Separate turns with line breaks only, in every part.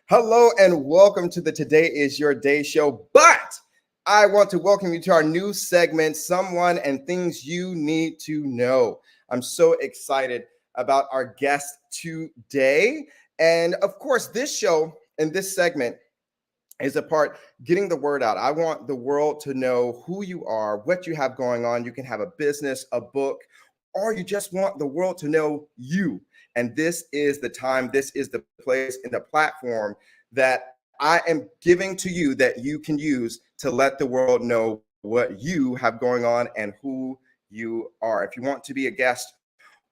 Hello and welcome to the Today is Your Day show. But I want to welcome you to our new segment, Someone and Things You Need to Know. I'm so excited about our guest today. And of course, this show and this segment is a part getting the word out. I want the world to know who you are, what you have going on. You can have a business, a book, or you just want the world to know you. And this is the time, this is the place and the platform that I am giving to you that you can use to let the world know what you have going on and who you are. If you want to be a guest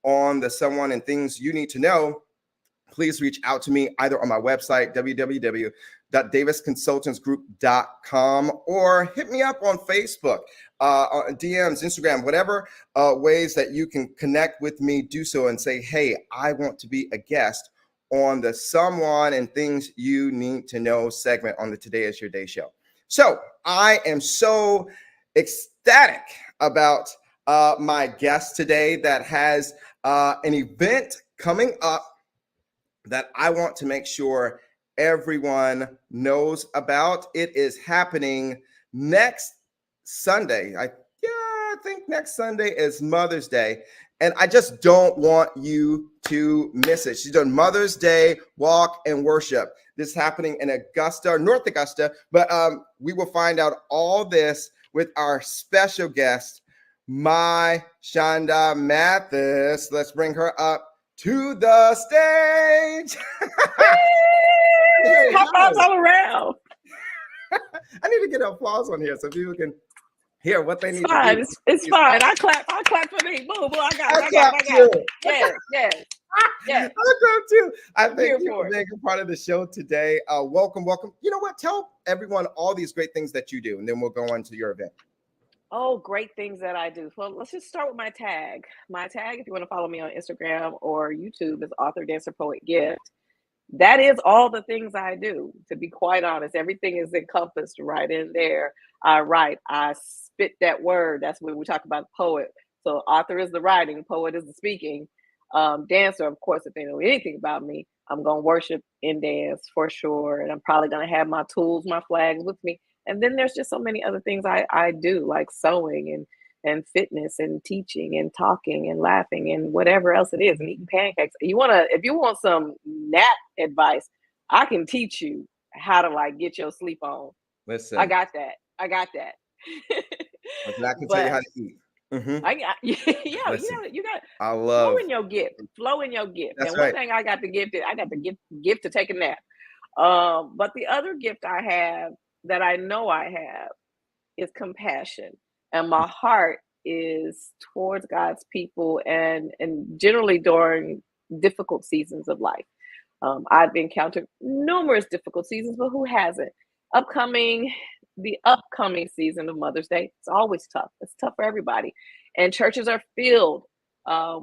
on the Someone and Things You Need to Know, please reach out to me either on my website, www.davisconsultantsgroup.com, or hit me up on Facebook, on DMs, Instagram, whatever ways that you can connect with me, do so and say, hey, I want to be a guest on the Someone and Things You Need to Know segment on the Today is Your Day show. So I am so ecstatic about my guest today that has an event coming up that I want to make sure everyone knows about. It is happening next Sunday. I think next Sunday is Mother's Day. And I just don't want you to miss it. She's doing Mother's Day Walk and Worship. This is happening in Augusta, North Augusta. But we will find out all this with our special guest, Mishunda Mathis. Let's bring her up to the stage.
Hey, high fives all around.
I need to get applause on here so people can hear what they need
to
do.
It's fine. I clap for me. Boom, boom. I got it. Yes.
I clap too. I thank you for being a part of the show today. Welcome. You know what? Tell everyone all these great things that you do, and then we'll go on to your event.
Oh, great things that I do. Well, let's just start with my tag. My tag, if you want to follow me on Instagram or YouTube, is author, dancer, poet, gift. That is all the things I do, to be quite honest. Everything is encompassed right in there. I write, I spit that word. That's when we talk about poet. So author is the writing, poet is the speaking. Dancer, of course, if they know anything about me, I'm going to worship in dance for sure. And I'm probably going to have my tools, my flags with me. And then there's just so many other things I do, like sewing and fitness and teaching and talking and laughing and whatever else it is, and eating pancakes. If you want some nap advice, I can teach you how to get your sleep on.
Listen,
I got that.
I can tell you how to eat.
Mm-hmm. Listen, you got.
I love
flow in your gift. Flow in your gift.
That's
and
right.
One thing I got the gift to take a nap. But the other gift I have that I know I have is compassion. And my heart is towards God's people and generally during difficult seasons of life. I've encountered numerous difficult seasons, but who hasn't? The upcoming season of Mother's Day, it's always tough. It's tough for everybody. And churches are filled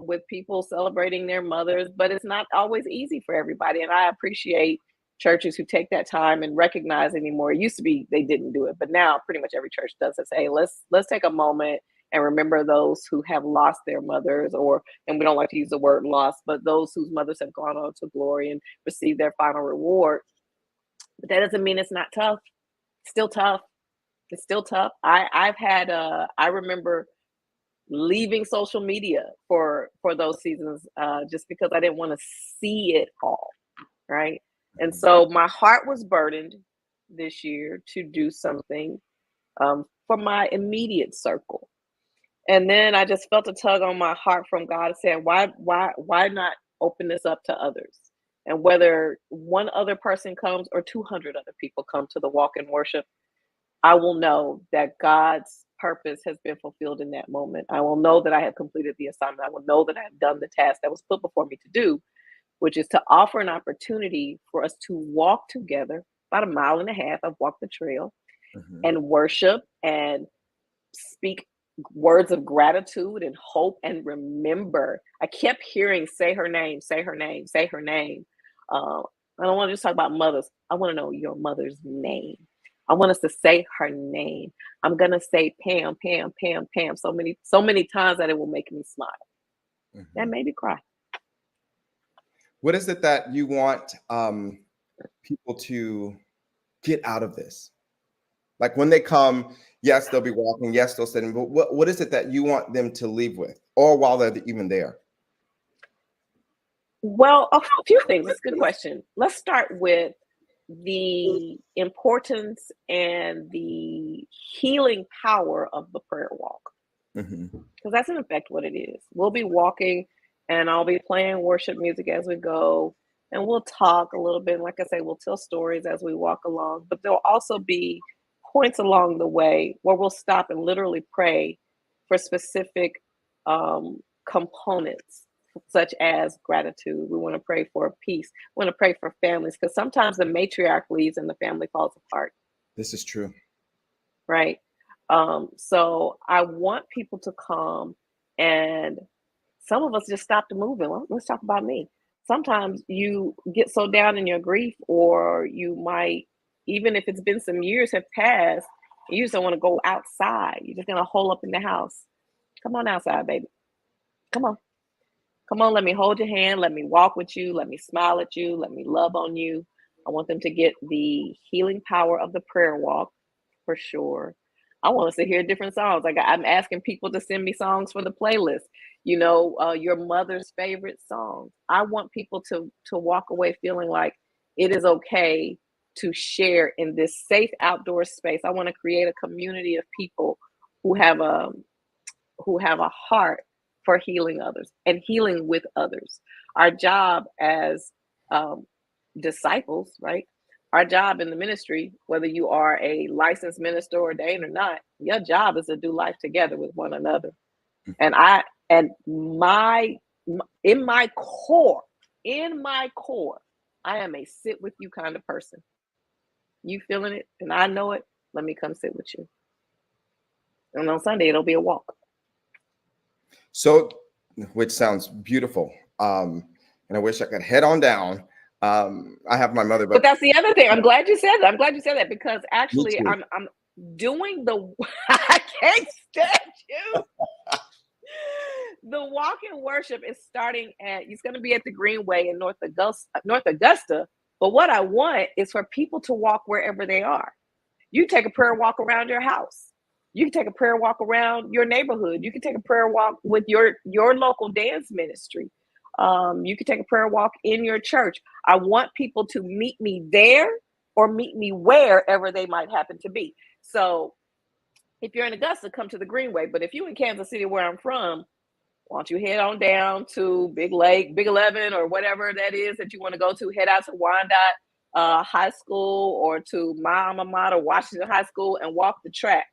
with people celebrating their mothers, but it's not always easy for everybody. And I appreciate churches who take that time and recognize anymore. It used to be they didn't do it, but now pretty much every church does it. Say, let's take a moment and remember those who have lost their mothers, and we don't like to use the word lost, but those whose mothers have gone on to glory and received their final reward. But that doesn't mean it's not tough. It's still tough. It's still tough. I remember leaving social media for those seasons just because I didn't want to see it all, right? And so my heart was burdened this year to do something for my immediate circle. And then I just felt a tug on my heart from God saying, why not open this up to others? And whether one other person comes or 200 other people come to the walk and worship, I will know that God's purpose has been fulfilled in that moment. I will know that I have completed the assignment. I will know that I have done the task that was put before me to do, which is to offer an opportunity for us to walk together about 1.5 miles. I've walked the trail and worship and speak words of gratitude and hope and remember. I kept hearing, say her name, say her name, say her name. I don't want to just talk about mothers. I want to know your mother's name. I want us to say her name. I'm going to say Pam, Pam, Pam, Pam so many times that it will make me smile and maybe cry.
What is it that you want people to get out of this? Like when they come, yes, they'll be walking, yes, they'll sit in, but what is it that you want them to leave with, or while they're even there?
Well, a few things. It's a good question. Let's start with the importance and the healing power of the prayer walk,
Mm-hmm.
because that's in effect what it is. We'll be walking and I'll be playing worship music as we go, and we'll talk a little bit. Like I say, we'll tell stories as we walk along, but there'll also be points along the way where we'll stop and literally pray for specific components, such as gratitude. We want to pray for peace. We want to pray for families, because sometimes the matriarch leaves and the family falls apart.
This is true.
Right. So I want people to come, and some of us just stopped moving. Well, let's talk about me. Sometimes you get so down in your grief, or you might, even if it's been some years have passed, you just don't want to go outside. You're just gonna hole up in the house. Come on outside, baby. Come on. Come on, let me hold your hand. Let me walk with you. Let me smile at you. Let me love on you. I want them to get the healing power of the prayer walk for sure. I want us to hear different songs. Like I'm asking people to send me songs for the playlist. Your mother's favorite songs. I want people to walk away feeling like it is okay to share in this safe outdoor space. I want to create a community of people who have a heart for healing others and healing with others. Our job as disciples, right? Our job in the ministry, whether you are a licensed minister ordained or not, your job is to do life together with one another. And in my core, I am a sit with you kind of person. You feeling it and I know it, let me come sit with you. And on Sunday, it'll be a walk.
So, which sounds beautiful. And I wish I could head on down. I have my mother,
but that's the other thing. I'm glad you said that. Because actually I'm doing I can't stand you. The walk in worship is starting it's going to be at the Greenway in North Augusta. But what I want is for people to walk wherever they are. You take a prayer walk around your house. You can take a prayer walk around your neighborhood. You can take a prayer walk with your local dance ministry. You can take a prayer walk in your church. I want people to meet me there or meet me wherever they might happen to be. So if you're in Augusta, come to the Greenway. But if you're in Kansas City, where I'm from, why don't you head on down to Big Lake, Big 11, or whatever that is that you want to go to. Head out to Wyandotte High School or to my alma mater, Washington High School, and walk the track.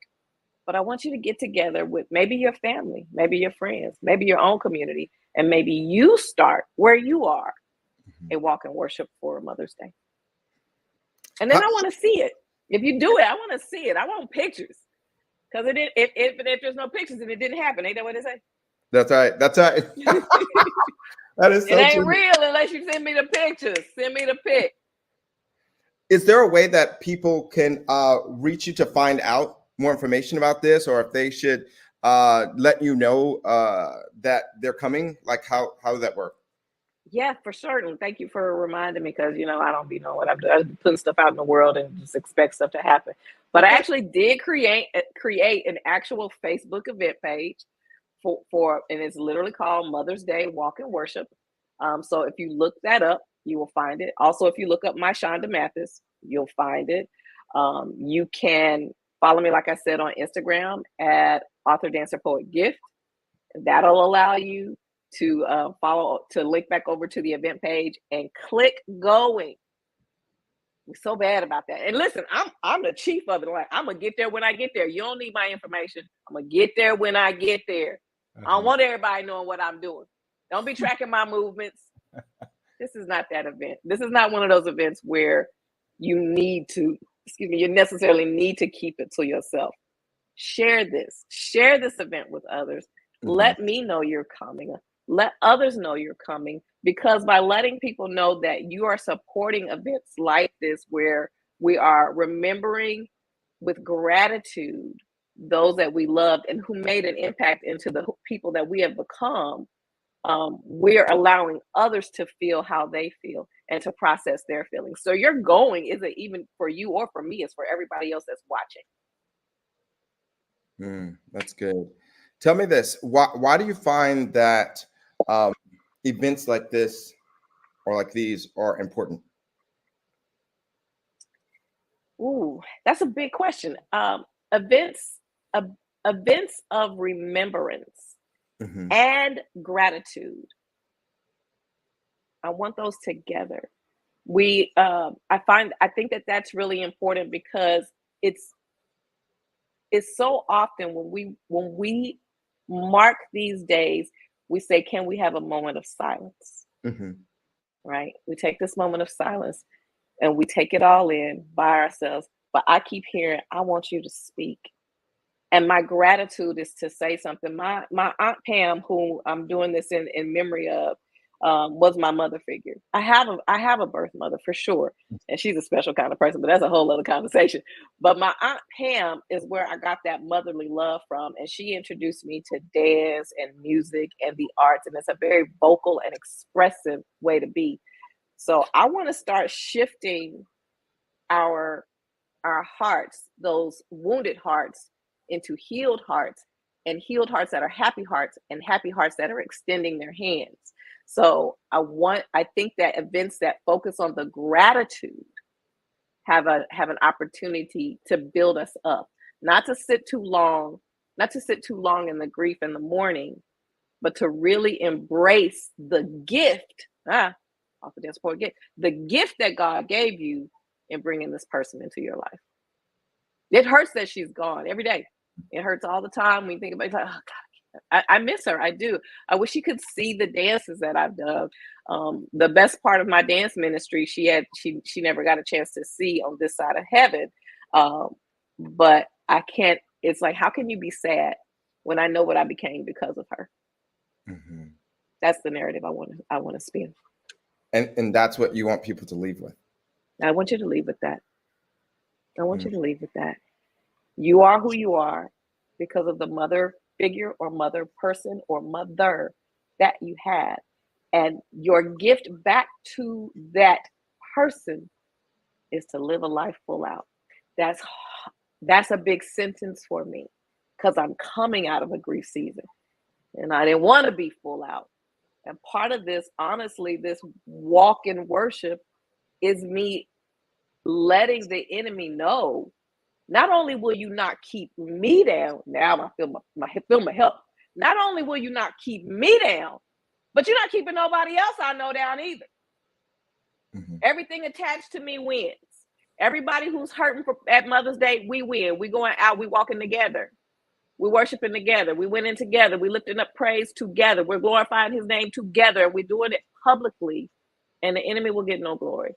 But I want you to get together with maybe your family, maybe your friends, maybe your own community, and maybe you start where you are and walk and worship for Mother's Day. And then I want to see it. If you do it, I want to see it. I want pictures. Because if there's no pictures, then it didn't happen. Ain't that what they say?
That's right. That is so
it ain't
true.
real unless you send me the pictures. Send me the pic.
Is there a way that people can reach you to find out more information about this, or if they should let you know that they're coming? Like how does that work?
Yeah, for certain. Thank you for reminding me, because I don't be knowing what I'm doing. I putting stuff out in the world and just expect stuff to happen. But I actually did create an actual Facebook event page for and it's literally called Mother's Day Walk and Worship. So if you look that up, you will find it. Also, if you look up Mishunda Mathis, you'll find it. You can follow me, like I said, on Instagram at Author Dancer Poet Gift. That'll allow you to link back over to the event page and click going. We're so bad about that. And listen, I'm the chief of it. Like, I'm gonna get there when I get there. You don't need my information. I'm gonna get there when I get there. I don't want everybody knowing what I'm doing. Don't be tracking my movements. This is not that event. This is not one of those events where you necessarily need to keep it to yourself. Share this event with others. Let me know you're coming. Let others know you're coming, because by letting people know that you are supporting events like this, where we are remembering with gratitude those that we loved and who made an impact into the people that we have become, we're allowing others to feel how they feel and to process their feelings. So your going isn't even for you or for me, it's for everybody else that's watching.
That's good. Tell me this. Why do you find that um, events like this or like these are important?
Ooh, that's a big question. Events, uh, events of remembrance
Hmm.
and gratitude. I want those together. I think that that's really important because it's it's so often when we mark these days, we say, "Can we have a moment of silence?"
Hmm.
Right? We take this moment of silence and we take it all in by ourselves. But I keep hearing, "I want you to speak." And my gratitude is to say something. My aunt Pam, who I'm doing this in memory of, was my mother figure. I have a birth mother for sure, and she's a special kind of person, but that's a whole other conversation. But my aunt Pam is where I got that motherly love from, and she introduced me to dance and music and the arts, and it's a very vocal and expressive way to be. So I want to start shifting our our hearts, those wounded hearts, into healed hearts, and healed hearts that are happy hearts, and happy hearts that are extending their hands. So I think that events that focus on the gratitude have an opportunity to build us up, not to sit too long, not to sit too long in the grief in the morning, but to really embrace the gift. Off the dance support gift, the gift that God gave you in bringing this person into your life. It hurts that she's gone every day. It hurts all the time when you think about it. It's like, oh God, I miss her. I do. I wish she could see the dances that I've done. The best part of my dance ministry, she never got a chance to see on this side of heaven. Um, but I can't. It's like, how can you be sad when I know what I became because of her?
Hmm.
That's the narrative I want to spin.
And that's what you want people to leave with.
I want you to leave with that. I want
Mm.
you to leave with that. You are who you are because of the mother figure or mother person or mother that you had. And your gift back to that person is to live a life full out. That's that's a big sentence for me because I'm coming out of a grief season and I didn't want to be full out. And part of this, honestly, this walk in worship is me letting the enemy know, not only will you not keep me down, now I feel my help. Not only will you not keep me down, but you're not keeping nobody else I know down either.
Hmm.
Everything attached to me wins. Everybody who's hurting at Mother's Day, we win. We going out, we walking together. We worshiping together. We went in together. We lifting up praise together. We're glorifying his name together. We're doing it publicly, and the enemy will get no glory.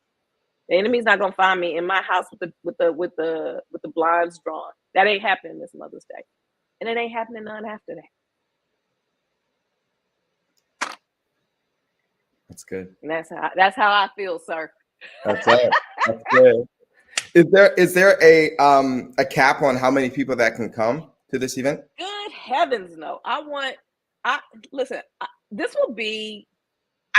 The enemy's not gonna find me in my house with the blinds drawn. That ain't happening this Mother's Day, and it ain't happening none after that.
That's good.
And that's how I feel, sir.
That's it. That's good. Is there a cap on how many people that can come to this event?
Good heavens, no! I listen. This will be.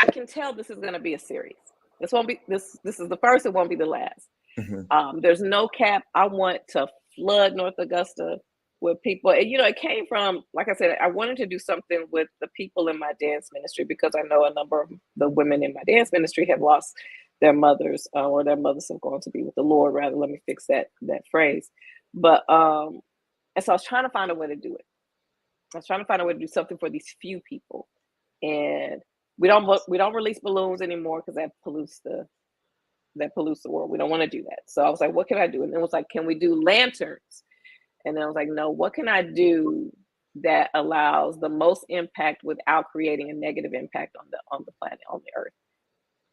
I can tell this is going to be a series. This won't be this. This is the first. It won't be the last.
Hmm.
There's no cap. I want to flood North Augusta with people. And, it came from, like I said, I wanted to do something with the people in my dance ministry because I know a number of the women in my dance ministry have lost their mothers or their mothers have gone to be with the Lord. Rather, let me fix that phrase. But, and so I was trying to find a way to do it. I was trying to find a way to do something for these few people. And we don't release balloons anymore because that pollutes the world. We don't want to do that. So I was like, what can I do? And it was like, can we do lanterns? And then I was like, no, what can I do that allows the most impact without creating a negative impact on the planet, on the earth?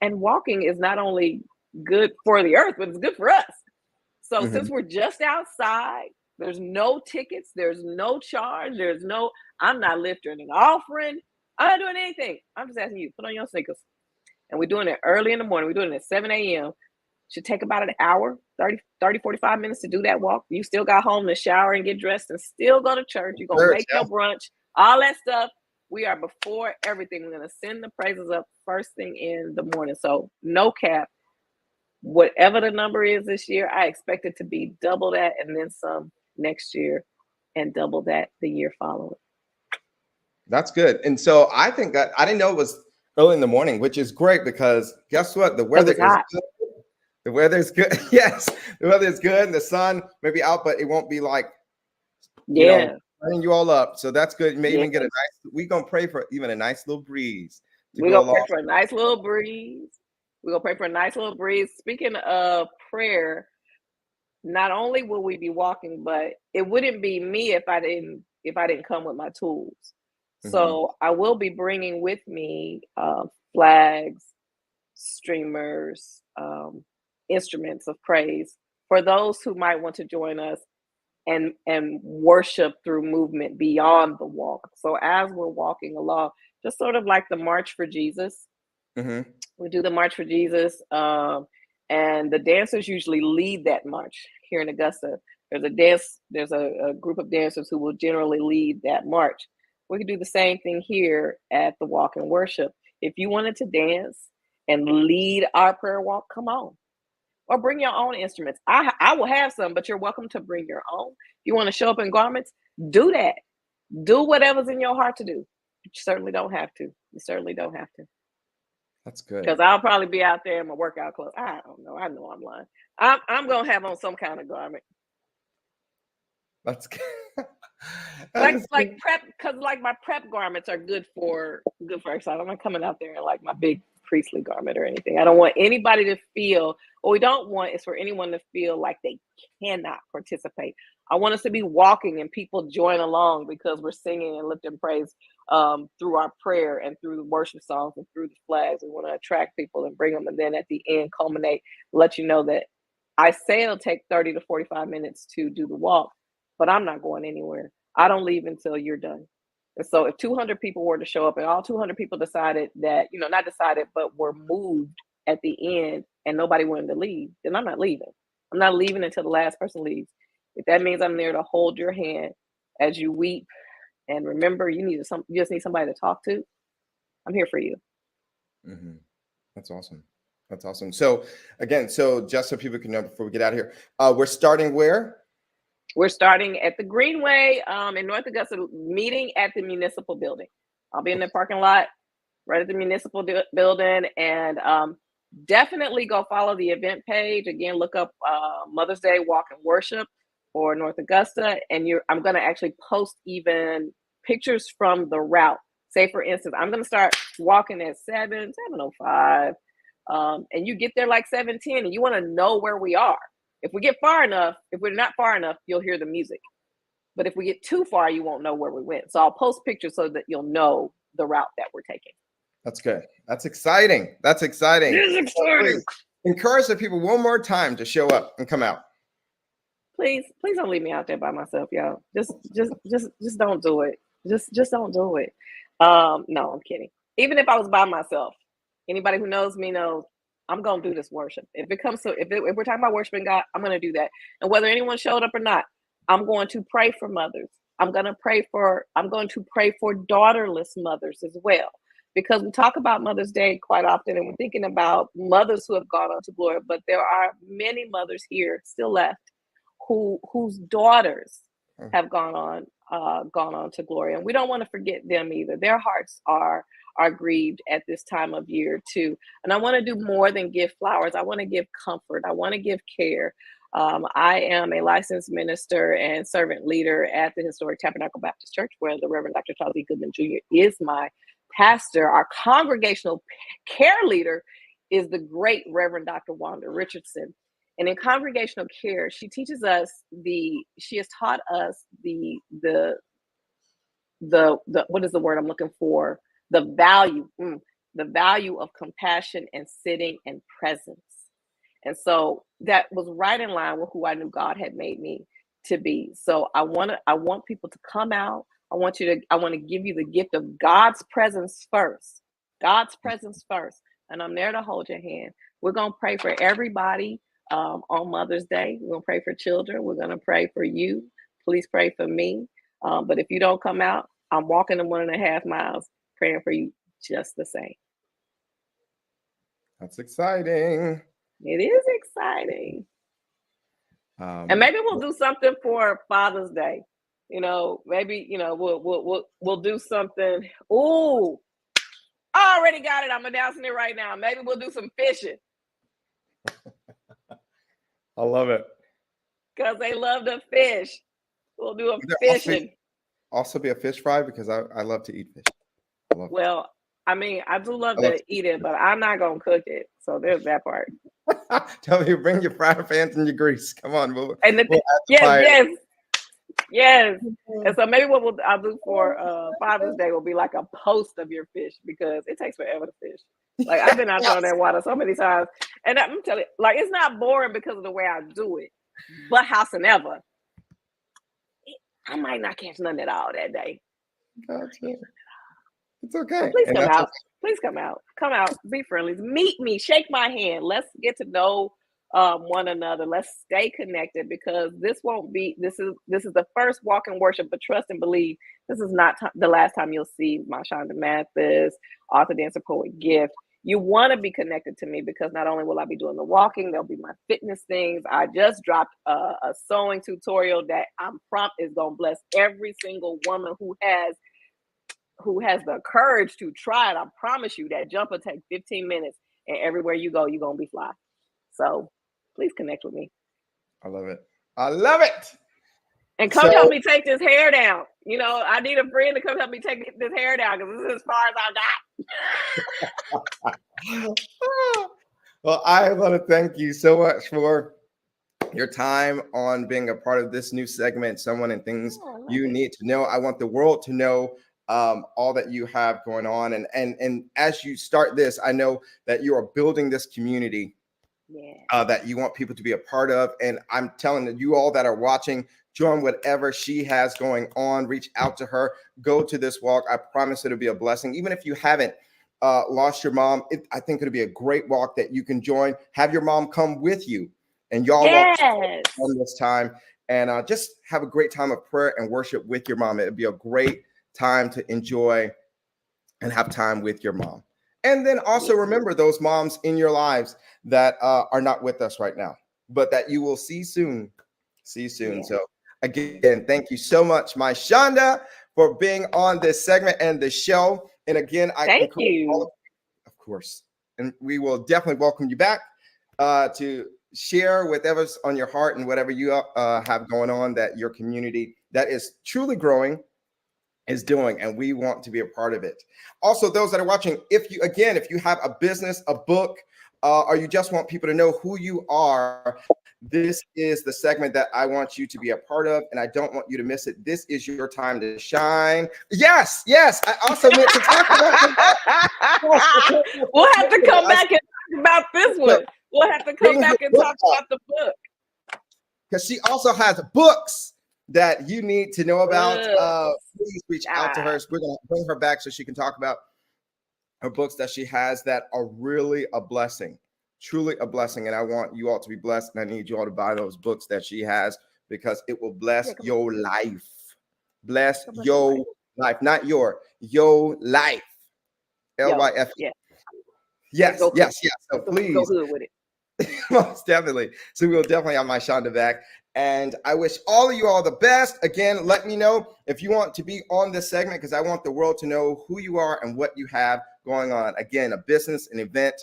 And walking is not only good for the earth, but it's good for us. So
Hmm.
since we're just outside, there's no tickets, there's no charge, I'm not lifting an offering. I'm not doing anything. I'm just asking you, put on your sneakers. And we're doing it early in the morning. We're doing it at 7 a.m. Should take about an hour, 45 minutes to do that walk. You still got home to shower and get dressed and still go to church. You're going to
Sure,
make
yeah.
your brunch, all that stuff. We are before everything. We're going to send the praises up first thing in the morning. So no cap. Whatever the number is this year, I expect it to be double that and then some next year, and double that the year following.
That's good. And so I think that I didn't know it was early in the morning, which is great because guess what? The weather
It was
is
hot.
good. The weather is good. Yes, the weather is good, and the sun may be out, but it won't be like, you
Yeah.
know, burning you all up. So that's good. You may
Yeah.
even get a nice. We're gonna pray for even a nice little breeze to
We're
go
going to pray
along.
for a nice little breeze. We're going to pray for a nice little breeze. Speaking of prayer, not only will we be walking, but it wouldn't be me if I didn't come with my tools. So I will be bringing with me flags, streamers, instruments of praise for those who might want to join us and worship through movement beyond the walk. So as we're walking along, just sort of like the March for Jesus,
Mm-hmm.
we do the March for Jesus, and the dancers usually lead that march here in Augusta. There's a group of dancers who will generally lead that march. We can do the same thing here at the Walk and Worship. If you wanted to dance and lead our prayer walk, come on. Or bring your own instruments. I will have some, but you're welcome to bring your own. If you want to show up in garments, do that. Do whatever's in your heart to do. You certainly don't have to. You certainly don't have to.
That's good.
Because I'll probably be out there in my workout clothes. I don't know. I know I'm lying. I'm gonna have on some kind of garment.
That's good.
Like prep, because like my prep garments are good for exercise. I'm not coming out there in like my big priestly garment or anything. I don't want anybody to feel, what we don't want is for anyone to feel like they cannot participate. I want us to be walking and people join along because we're singing and lifting praise through our prayer and through the worship songs and through the flags. We want to attract people and bring them, and then at the end culminate, let you know that I say it'll take 30 to 45 minutes to do the walk, but I'm not going anywhere. I don't leave until you're done. And so if 200 people were to show up and all 200 people decided that, not decided, but were moved at the end and nobody wanted to leave, then I'm not leaving. I'm not leaving until the last person leaves. If that means I'm there to hold your hand as you weep and remember you just need somebody to talk to, I'm here for you.
Mm-hmm. That's awesome. That's awesome. So again, just so people can know before we get out of here, we're starting where?
We're starting at the Greenway in North Augusta, meeting at the municipal building. I'll be in the parking lot right at the municipal building, and definitely go follow the event page. Again, look up Mother's Day Walk and Worship or North Augusta, and I'm going to actually post even pictures from the route. Say, for instance, I'm going to start walking at 7:05, and you get there like 7:10, and you want to know where we are. If we're not far enough, you'll hear the music. But if we get too far, you won't know where we went. So I'll post pictures so that you'll know the route that we're taking.
That's good. That's exciting. That's exciting.
It is exciting.
Encourage the people one more time to show up and come out.
Please don't leave me out there by myself, y'all. Just don't do it. Just don't do it. No, I'm kidding. Even if I was by myself, anybody who knows me knows I'm gonna do this worship. If we're talking about worshiping God, I'm gonna do that. And whether anyone showed up or not, I'm going to pray for mothers. I'm going to pray for daughterless mothers as well. Because we talk about Mother's Day quite often, and we're thinking about mothers who have gone on to glory, but there are many mothers here still left whose daughters have gone on to glory, and we don't want to forget them either. Their hearts are grieved at this time of year too. And I want to do more than give flowers. I want to give comfort. I want to give care. I am a licensed minister and servant leader at the Historic Tabernacle Baptist Church, where the Reverend Dr. Charles E. Goodman Jr. is my pastor. Our congregational care leader is the great Reverend Dr. Wanda Richardson. And in congregational care, she has taught us the what is the word I'm looking for? The value of compassion and sitting and presence. And so that was right in line with who I knew God had made me to be. So I want people to come out. I want to give you the gift of God's presence first. God's presence first. And I'm there to hold your hand. We're going to pray for everybody on Mother's Day. We're going to pray for children. We're going to pray for you. Please pray for me. But if you don't come out, I'm walking the 1.5 miles, praying for you just the same.
That's exciting.
It is exciting. And maybe we'll do something for Father's Day. Maybe we'll do something. Ooh, I already got it. I'm announcing it right now. Maybe we'll do some fishing.
I love it.
Because they love to fish. We'll do a fishing.
Also be a fish fry because I love to eat fish.
Well, I mean, I do love to eat it, but I'm not gonna cook it. So there's that part.
Tell me, bring your fry pans and your grease. Come on,
yes. And so maybe what I'll do for Father's Day will be like a post of your fish, because it takes forever to fish. Like, I've been out there on that water so many times, and I'm telling you, like, it's not boring because of the way I do it, but howsoever, I might not catch nothing at all that day.
Gotcha. It's okay.
So please come out. Please come out. Come out. Be friendly. Meet me. Shake my hand. Let's get to know one another. Let's stay connected, because this is the first walk in worship, but trust and believe this is not the last time you'll see Mishunda Mathis, author, dancer, poet, gift. You want to be connected to me, because not only will I be doing the walking, there'll be my fitness things. I just dropped a sewing tutorial that I'm prompt is going to bless every single woman who has the courage to try it. I promise you that jump will take 15 minutes, and everywhere you go, you're going to be fly. So please connect with me.
I love it. I love it.
And come help me take this hair down. I need a friend to come help me take this hair down, because this is as far as I got.
Well, I want to thank you so much for your time on being a part of this new segment, Someone and Things You Need to Know. I want the world to know all that you have going on. And as you start this, I know that you are building this community that you want people to be a part of. And I'm telling you all that are watching, join whatever she has going on. Reach out to her. Go to this walk. I promise it'll be a blessing. Even if you haven't lost your mom, I think it'll be a great walk that you can join. Have your mom come with you, and y'all walk on this time. And just have a great time of prayer and worship with your mom. It'll be a great time to enjoy and have time with your mom. And then also remember those moms in your lives that are not with us right now, but that you will see soon. So again, thank you so much, Mishunda, for being on this segment and the show. And again,
thank you.
Of course. And we will definitely welcome you back to share whatever's on your heart and whatever you have going on that your community that is truly growing is doing, and we want to be a part of it. Also, those that are watching, if you have a business, a book, or you just want people to know who you are, this is the segment that I want you to be a part of, and I don't want you to miss it. This is your time to shine. Yes. I also meant to talk about
We'll have to come back and talk about this one. We'll have to come back and talk about the book,
because she also has books that you need to know about. Please reach out to her. So we're going to bring her back so she can talk about her books that she has that are really a blessing, truly a blessing. And I want you all to be blessed. And I need you all to buy those books that she has, because it will bless your life. Bless your life, not your life. LYF. Yes. So please.
Go good with it.
Most definitely. So we'll definitely have Mishunda back. And I wish all of you all the best. Again, let me know if you want to be on this segment, because I want the world to know who you are and what you have going on. Again, a business, an event,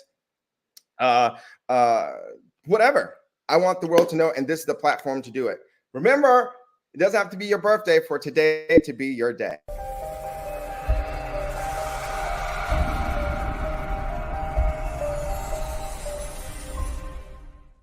whatever. I want the world to know, and this is the platform to do it. Remember, it doesn't have to be your birthday for today to be your day.